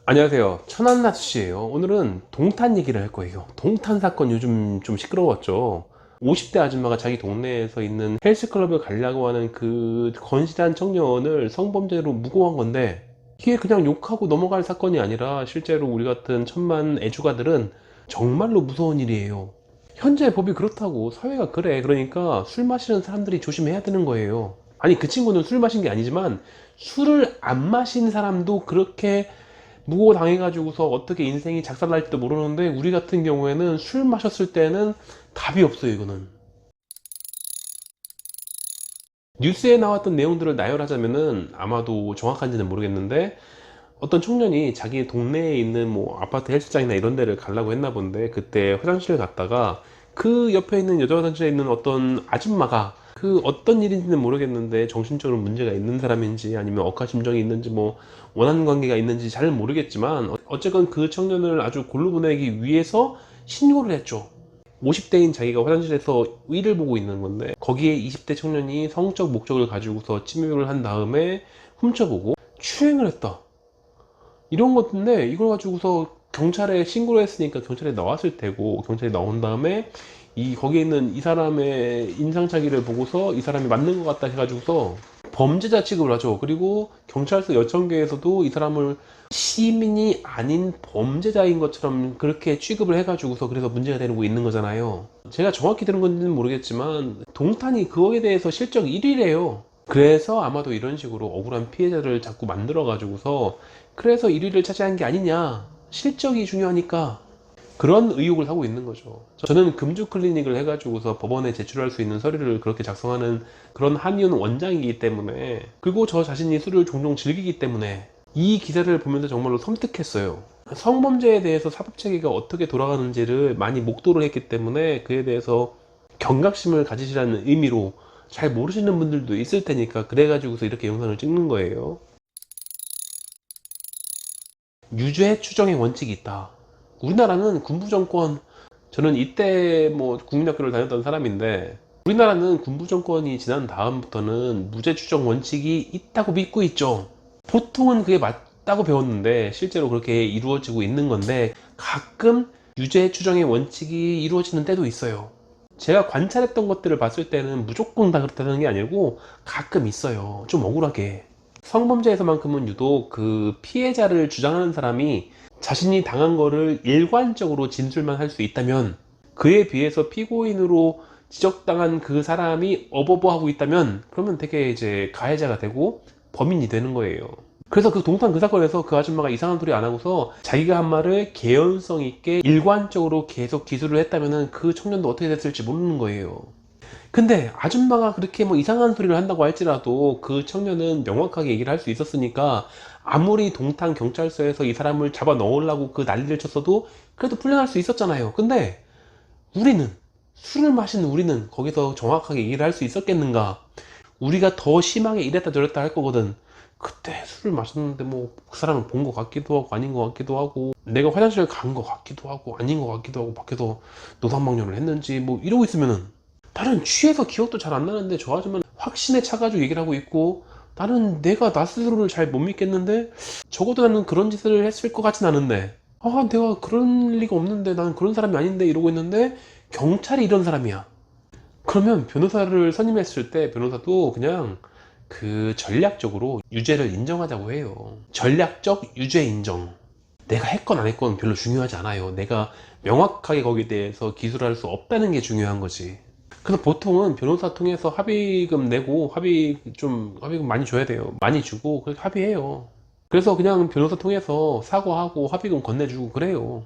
안녕하세요. 천안나수씨예요. 오늘은 동탄 얘기를 할 거예요. 동탄 사건 요즘 좀 시끄러웠죠. 50대 아줌마가 자기 동네에서 있는 헬스클럽을 가려고 하는 그 건실한 청년을 성범죄로 무고한 건데, 이게 그냥 욕하고 넘어갈 사건이 아니라 실제로 우리 같은 천만 애주가들은 정말로 무서운 일이에요. 현재 법이 그렇다고, 사회가 그래. 그러니까 술 마시는 사람들이 조심해야 되는 거예요. 아니, 그 친구는 술 마신 게 아니지만 술을 안 마신 사람도 그렇게 무고 당해가지고서 어떻게 인생이 작살날지도 모르는데, 우리 같은 경우에는 술 마셨을 때는 답이 없어요. 이거는 뉴스에 나왔던 내용들을 나열하자면은, 아마도 정확한지는 모르겠는데, 어떤 청년이 자기 동네에 있는 뭐 아파트 헬스장이나 이런 데를 가려고 했나 본데, 그때 화장실을 갔다가 그 옆에 있는 여자 화장실에 있는 어떤 아줌마가, 그 어떤 일인지는 모르겠는데 정신적으로 문제가 있는 사람인지 아니면 억하심정이 있는지 뭐 원한 관계가 있는지 잘 모르겠지만, 어쨌건 그 청년을 아주 골로 보내기 위해서 신고를 했죠. 50대인 자기가 화장실에서 위를 보고 있는 건데, 거기에 20대 청년이 성적 목적을 가지고서 침입을 한 다음에 훔쳐보고 추행을 했다, 이런 건데, 이걸 가지고서 경찰에 신고를 했으니까 경찰에 나왔을 테고, 경찰이 나온 다음에 이 거기에 있는 이 사람의 인상착의를 보고서 이 사람이 맞는 것 같다 해가지고서 범죄자 취급을 하죠. 그리고 경찰서 여청계에서도 이 사람을 시민이 아닌 범죄자인 것처럼 그렇게 취급을 해가지고서 그래서 문제가 되고 있는 거잖아요. 제가 정확히 들은 건지는 모르겠지만 동탄이 그거에 대해서 실적 1위래요. 그래서 아마도 이런 식으로 억울한 피해자를 자꾸 만들어 가지고서, 그래서 1위를 차지한 게 아니냐, 실적이 중요하니까, 그런 의혹을 하고 있는 거죠. 저는 금주 클리닉을 해가지고서 법원에 제출할 수 있는 서류를 그렇게 작성하는 그런 한의원 원장이기 때문에, 그리고 저 자신이 술을 종종 즐기기 때문에 이 기사를 보면서 정말로 섬뜩했어요. 성범죄에 대해서 사법체계가 어떻게 돌아가는지를 많이 목도를 했기 때문에 그에 대해서 경각심을 가지시라는 의미로, 잘 모르시는 분들도 있을 테니까 그래가지고서 이렇게 영상을 찍는 거예요. 유죄 추정의 원칙이 있다. 우리나라는 군부정권, 저는 이때 뭐 국민학교를 다녔던 사람인데, 우리나라는 군부정권이 지난 다음부터는 무죄 추정 원칙이 있다고 믿고 있죠. 보통은 그게 맞다고 배웠는데 실제로 그렇게 이루어지고 있는 건데, 가끔 유죄 추정의 원칙이 이루어지는 때도 있어요. 제가 관찰했던 것들을 봤을 때는 무조건 다 그렇다는 게 아니고 가끔 있어요. 좀 억울하게. 성범죄에서만큼은 유독 그 피해자를 주장하는 사람이 자신이 당한 거를 일관적으로 진술만 할 수 있다면, 그에 비해서 피고인으로 지적당한 그 사람이 어버버하고 있다면, 그러면 되게 이제 가해자가 되고 범인이 되는 거예요. 그래서 그 동탄 그 사건에서 그 아줌마가 이상한 소리 안 하고서 자기가 한 말을 개연성 있게 일관적으로 계속 기술을 했다면은 그 청년도 어떻게 됐을지 모르는 거예요. 근데 아줌마가 그렇게 뭐 이상한 소리를 한다고 할지라도 그 청년은 명확하게 얘기를 할 수 있었으니까, 아무리 동탄 경찰서에서 이 사람을 잡아 넣으려고 그 난리를 쳤어도 그래도 풀려날 수 있었잖아요. 근데 우리는, 술을 마신 우리는 거기서 정확하게 얘기를 할 수 있었겠는가? 우리가 더 심하게 이랬다 저랬다 할 거거든. 그때 술을 마셨는데 뭐 그 사람을 본 것 같기도 하고 아닌 것 같기도 하고, 내가 화장실 간 것 같기도 하고 아닌 것 같기도 하고, 밖에서 노상방뇨를 했는지 뭐 이러고 있으면은, 나는 취해서 기억도 잘 안 나는데 저 아줌마는 확신에 차가지고 얘기를 하고 있고, 나는 내가 나 스스로를 잘 못 믿겠는데, 적어도 나는 그런 짓을 했을 것 같진 않은데, 아 내가 그럴 리가 없는데, 나는 그런 사람이 아닌데 이러고 있는데 경찰이 이런 사람이야. 그러면 변호사를 선임했을 때 변호사도 그냥 그 전략적으로 유죄를 인정하자고 해요. 전략적 유죄 인정. 내가 했건 안 했건 별로 중요하지 않아요. 내가 명확하게 거기에 대해서 기술할 수 없다는 게 중요한 거지. 그래서 보통은 변호사 통해서 합의금 내고, 합의금 많이 줘야 돼요. 많이 주고 그렇게 합의해요. 그래서 그냥 변호사 통해서 사과하고 합의금 건네주고 그래요.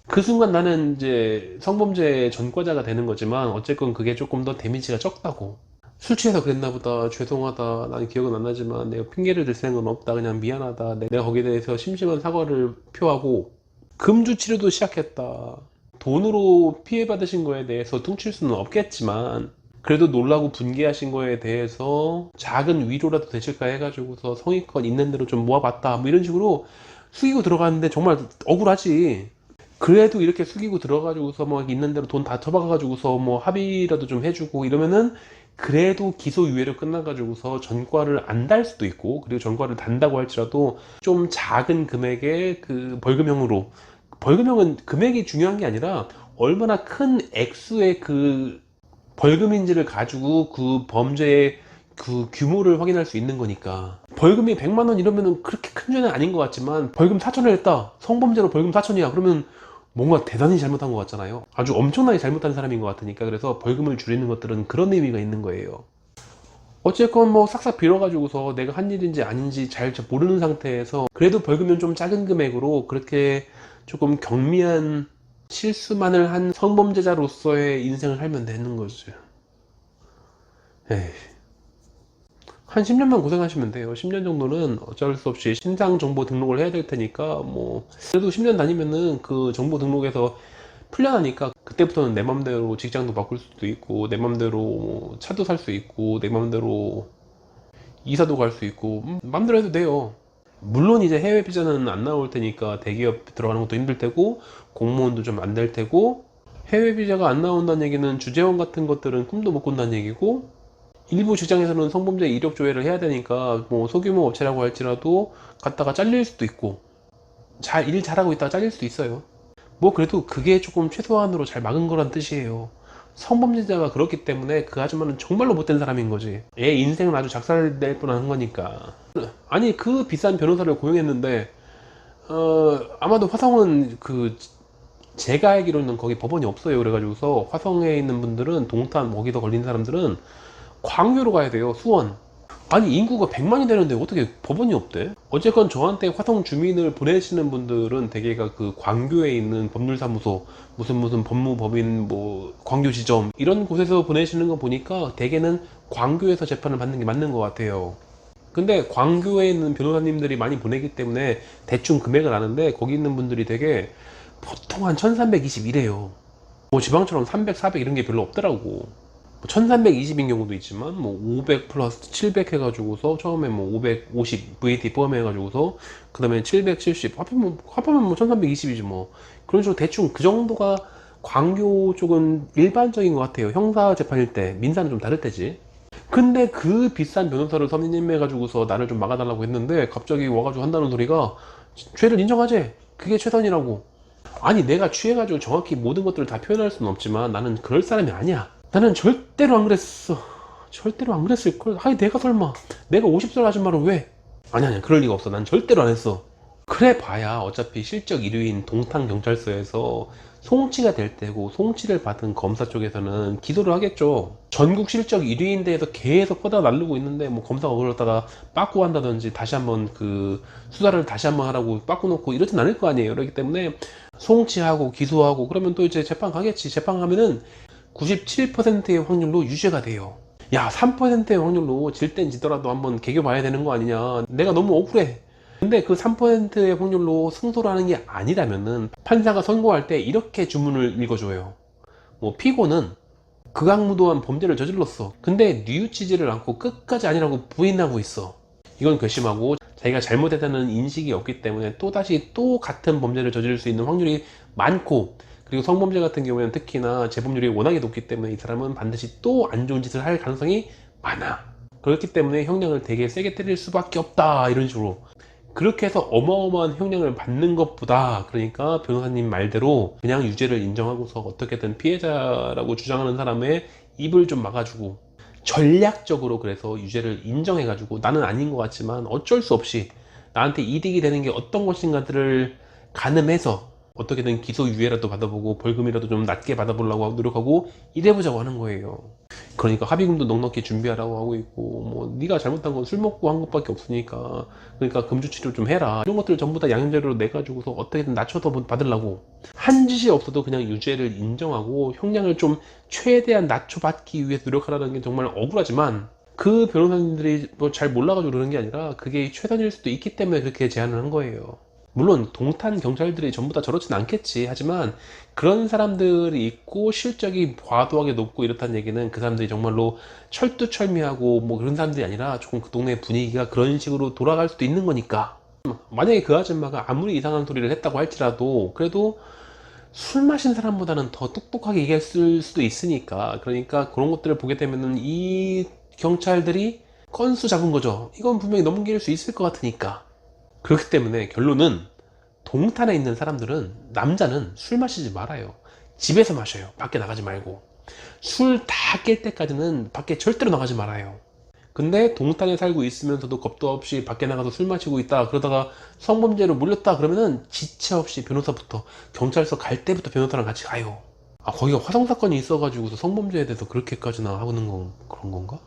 그 순간 나는 이제 성범죄 전과자가 되는 거지만, 어쨌건 그게 조금 더 데미지가 적다고. 술 취해서 그랬나 보다, 죄송하다, 난 기억은 안 나지만 내가 핑계를 댈 생각은 없다, 그냥 미안하다, 내가 거기에 대해서 심심한 사과를 표하고 금주 치료도 시작했다. 돈으로 피해받으신 거에 대해서 퉁칠 수는 없겠지만, 그래도 놀라고 분개하신 거에 대해서 작은 위로라도 되실까 해가지고서 성의껏 있는 대로 좀 모아봤다, 뭐 이런 식으로 숙이고 들어갔는데, 정말 억울하지. 그래도 이렇게 숙이고 들어가지고서 뭐 있는 대로 돈 다 처박아가지고서 뭐 합의라도 좀 해주고 이러면은 그래도 기소유예로 끝나가지고서 전과를 안 달 수도 있고, 그리고 전과를 단다고 할지라도 좀 작은 금액의 그 벌금형으로, 벌금형은 금액이 중요한 게 아니라 얼마나 큰 액수의 그 벌금인지를 가지고 그 범죄의 그 규모를 확인할 수 있는 거니까. 벌금이 100만 원 이러면은 그렇게 큰 죄는 아닌 것 같지만, 벌금 4천을 했다, 성범죄로 벌금 4천이야 그러면 뭔가 대단히 잘못한 것 같잖아요. 아주 엄청나게 잘못한 사람인 것 같으니까. 그래서 벌금을 줄이는 것들은 그런 의미가 있는 거예요. 어쨌건 뭐 싹싹 빌어가지고서 내가 한 일인지 아닌지 잘 모르는 상태에서 그래도 벌금은 좀 작은 금액으로 그렇게 조금 경미한 실수만을 한 성범죄자로서의 인생을 살면 되는 거죠. 에이. 한 10년만 고생하시면 돼요. 10년 정도는 어쩔 수 없이 신상 정보 등록을 해야 될 테니까, 뭐 그래도 10년 다니면은 그 정보 등록에서 풀려나니까 그때부터는 내 맘대로 직장도 바꿀 수도 있고, 내 맘대로 뭐 차도 살 수 있고, 내 맘대로 이사도 갈 수 있고, 맘대로 해도 돼요. 물론 이제 해외 비자는 안 나올 테니까 대기업 들어가는 것도 힘들 테고, 공무원도 좀 안 될 테고, 해외 비자가 안 나온다는 얘기는 주재원 같은 것들은 꿈도 못 꾼다는 얘기고, 일부 직장에서는 성범죄 이력 조회를 해야 되니까 뭐 소규모 업체라고 할지라도 갔다가 잘릴 수도 있고, 일 잘하고 있다가 잘릴 수도 있어요. 뭐 그래도 그게 조금 최소한으로 잘 막은 거란 뜻이에요. 성범죄자가 그렇기 때문에 그 아줌마는 정말로 못된 사람인 거지. 얘 인생은 아주 작살낼 뻔한 거니까. 아니 그 비싼 변호사를 고용했는데 아마도 화성은 그 제가 알기로는 거기 법원이 없어요. 그래가지고서 화성에 있는 분들은, 동탄 거기서 걸린 사람들은 광교로 가야 돼요. 수원. 아니 인구가 100만이 되는데 어떻게 법원이 없대? 어쨌건 저한테 화성 주민을 보내시는 분들은 대개가 그 광교에 있는 법률사무소, 무슨 법무법인, 뭐 광교지점 이런 곳에서 보내시는 거 보니까 대개는 광교에서 재판을 받는 게 맞는 것 같아요. 근데 광교에 있는 변호사님들이 많이 보내기 때문에 대충 금액을 아는데, 거기 있는 분들이 되게 보통 한 1320이래요. 뭐 지방처럼 300, 400 이런 게 별로 없더라고. 1320인 경우도 있지만 뭐 500 플러스 700 해가지고서 처음에 뭐 550 VAT 포함해가지고서 그 다음에 770 합하면 뭐 1320이지 뭐. 그런 식으로 대충 그 정도가 광교 쪽은 일반적인 것 같아요. 형사 재판일 때. 민사는 좀 다를 때지. 근데 그 비싼 변호사를 선임해가지고서 나를 좀 막아달라고 했는데, 갑자기 와가지고 한다는 소리가 죄를 인정하지, 그게 최선이라고. 아니 내가 취해가지고 정확히 모든 것들을 다 표현할 수는 없지만 나는 그럴 사람이 아니야. 나는 절대로 안 그랬어. 절대로 안 그랬을걸. 아니 내가 설마 내가 50살 아줌마를 왜. 아니 그럴 리가 없어. 난 절대로 안 했어. 그래 봐야 어차피 실적 1위인 동탄경찰서에서 송치가 될 때고, 송치를 받은 검사 쪽에서는 기소를 하겠죠. 전국 실적 1위인데에서 계속 퍼다 날르고 있는데 뭐 검사가 그러다가 빠꾸 한다든지 다시 한번 그 수사를 다시 한번 하라고 빠꾸 놓고 이러진 않을 거 아니에요. 그렇기 때문에 송치하고 기소하고 그러면 또 이제 재판 가겠지. 재판 가면은 97%의 확률로 유죄가 돼요. 야, 3%의 확률로 질 땐 지더라도 한번 개겨봐야 되는 거 아니냐. 내가 너무 억울해. 근데 그 3%의 확률로 승소를 하는 게 아니라면은 판사가 선고할 때 이렇게 주문을 읽어줘요. 뭐 피고는 극악무도한 범죄를 저질렀어. 근데 뉘우치지를 않고 끝까지 아니라고 부인하고 있어. 이건 괘씸하고 자기가 잘못했다는 인식이 없기 때문에 또다시 또 같은 범죄를 저지를 수 있는 확률이 많고, 그리고 성범죄 같은 경우에는 특히나 재범률이 워낙에 높기 때문에 이 사람은 반드시 또 안 좋은 짓을 할 가능성이 많아. 그렇기 때문에 형량을 되게 세게 때릴 수밖에 없다, 이런 식으로. 그렇게 해서 어마어마한 형량을 받는 것보다, 그러니까 변호사님 말대로 그냥 유죄를 인정하고서 어떻게든 피해자라고 주장하는 사람의 입을 좀 막아주고, 전략적으로 그래서 유죄를 인정해가지고 나는 아닌 것 같지만 어쩔 수 없이 나한테 이득이 되는 게 어떤 것인가들을 가늠해서 어떻게든 기소유예라도 받아보고 벌금이라도 좀 낮게 받아보려고 노력하고 이래보자고 하는 거예요. 그러니까 합의금도 넉넉히 준비하라고 하고 있고, 뭐 네가 잘못한 건 술 먹고 한 것밖에 없으니까 그러니까 금주치료 좀 해라, 이런 것들을 전부 다 양형자료로 내가지고서 어떻게든 낮춰서 받으려고. 한 짓이 없어도 그냥 유죄를 인정하고 형량을 좀 최대한 낮춰받기 위해 노력하라는 게 정말 억울하지만, 그 변호사님들이 뭐 잘 몰라가지고 그러는 게 아니라 그게 최선일 수도 있기 때문에 그렇게 제안을 한 거예요. 물론 동탄 경찰들이 전부 다 저렇진 않겠지. 하지만 그런 사람들이 있고 실적이 과도하게 높고 이렇다는 얘기는 그 사람들이 정말로 철두철미하고 뭐 그런 사람들이 아니라 조금 그 동네 분위기가 그런 식으로 돌아갈 수도 있는 거니까. 만약에 그 아줌마가 아무리 이상한 소리를 했다고 할지라도 그래도 술 마신 사람보다는 더 똑똑하게 얘기했을 수도 있으니까. 그러니까 그런 것들을 보게 되면은 이 경찰들이 건수 잡은 거죠. 이건 분명히 넘길 수 있을 것 같으니까. 그렇기 때문에 결론은, 동탄에 있는 사람들은, 남자는 술 마시지 말아요. 집에서 마셔요. 밖에 나가지 말고. 술 다 깰 때까지는 밖에 절대로 나가지 말아요. 근데 동탄에 살고 있으면서도 겁도 없이 밖에 나가서 술 마시고 있다, 그러다가 성범죄로 물렸다 그러면은 지체 없이 변호사부터, 경찰서 갈 때부터 변호사랑 같이 가요. 아, 거기가 화성 사건이 있어가지고서 성범죄에 대해서 그렇게까지나 하는 건 그런 건가?